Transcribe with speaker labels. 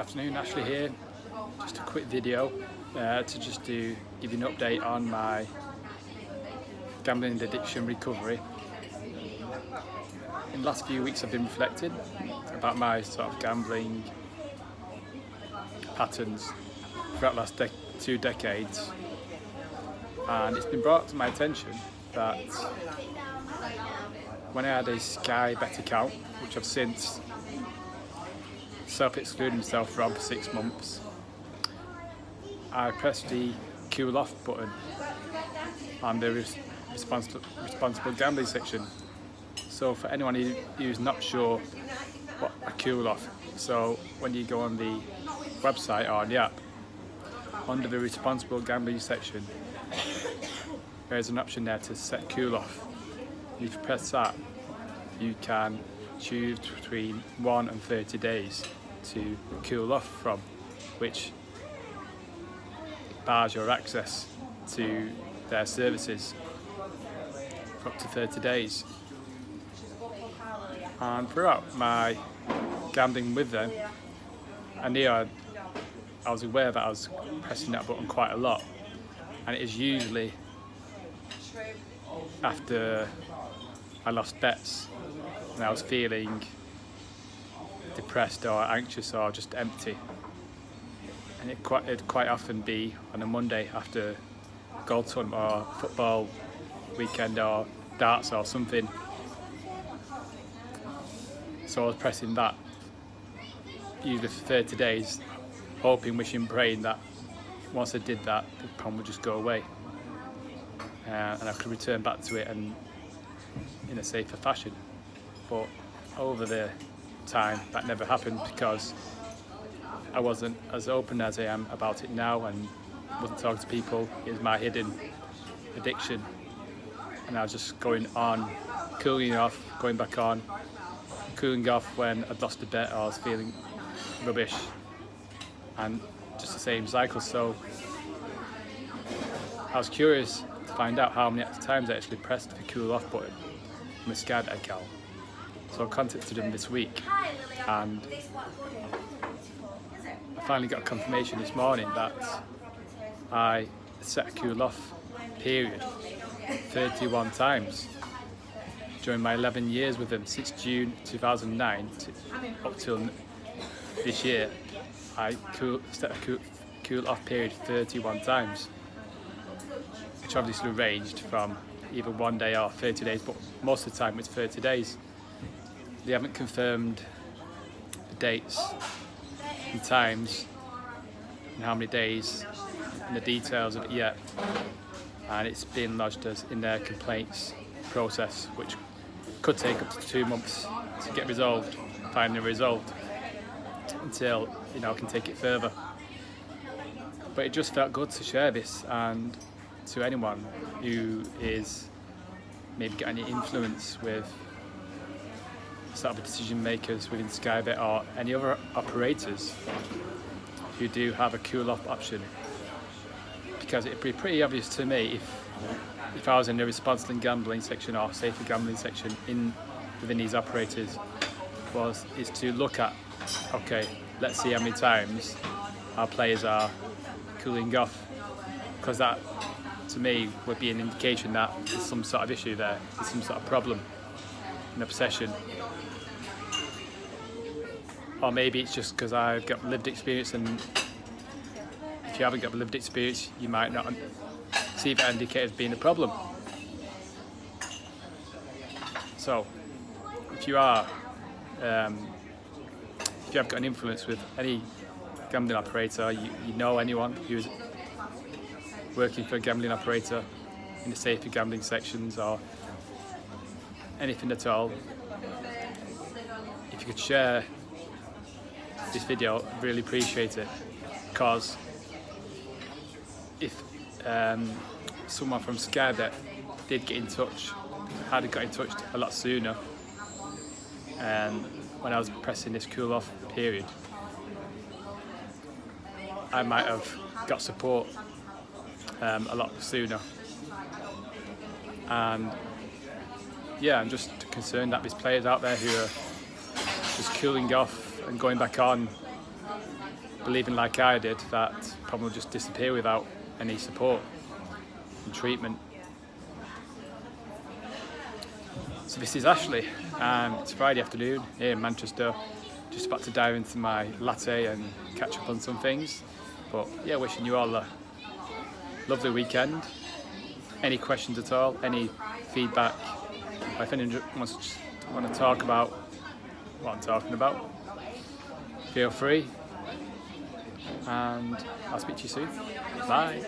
Speaker 1: Afternoon, Ashley here. Just a quick video to give you an update on my gambling addiction recovery. In the last few weeks I've been reflecting about my sort of gambling patterns throughout the last 2 decades, and it's been brought to my attention that when I had a SkyBet account, which I've since self-excluded myself from for 6 months, I pressed the cool off button on the responsible gambling section. So for anyone who's not sure what a cool off, so when you go on the website or on the app, under the responsible gambling section, there's an option there to set cool off. And if you press that, you can choose between 1 and 30 days to cool off from, which bars your access to their services for up to 30 days. And throughout my gambling with them, I was aware that I was pressing that button quite a lot, and it is usually after I lost bets and I was feeling depressed or anxious or just empty, and it'd quite often be on a Monday after golf hunt or football weekend or darts or something. So I was pressing that usually for 30 days, hoping, wishing, praying that once I did that, the problem would just go away and I could return back to it and in a safer fashion. But over the time that never happened, because I wasn't as open as I am about it now and wasn't talking to people. It was my hidden addiction, and I was just going on, cooling off, going back on, cooling off when I'd lost a bet or I was feeling rubbish, and just the same cycle. So I was curious to find out how many times I actually pressed the cool off button on my SkyBet account. So I contacted them this week, and I finally got a confirmation this morning that I set a cool off period 31 times during my 11 years with them, since June 2009 up till this year. I set a cool off period 31 times, which obviously ranged from either 1 day or 30 days, but most of the time it's 30 days. They haven't confirmed the dates and times and how many days and the details of it yet, and it's been lodged as in their complaints process, which could take up to 2 months to get resolved, finally resolved, until I can take it further. But it just felt good to share this, and to anyone who is maybe getting any influence with sort of decision makers within SkyBet or any other operators who do have a cool off option, because it'd be pretty obvious to me if I was in the responsible gambling section or safer gambling section within these operators is to look at, okay, let's see how many times our players are cooling off, because that to me would be an indication that there's some sort of issue there, there's some sort of problem, an obsession. Or maybe it's just because I've got lived experience, and if you haven't got lived experience, you might not see that indicate as being a problem. So if you have got an influence with any gambling operator, you know anyone who's working for a gambling operator in the safer gambling sections or anything at all, if you could share this video, I'd really appreciate it, because if someone from SkyBet did get in touch, had got in touch a lot sooner, and when I was pressing this cool off period, I might have got support a lot sooner. And yeah, I'm just concerned that there's players out there who are just cooling off and going back on believing like I did that problem will just disappear without any support and treatment. So this is Ashley, and it's Friday afternoon here in Manchester. Just about to dive into my latte and catch up on some things. But yeah, wishing you all a lovely weekend. Any questions at all, any feedback, or if anyone want to talk about what I'm talking about, feel free, and I'll speak to you soon. Bye.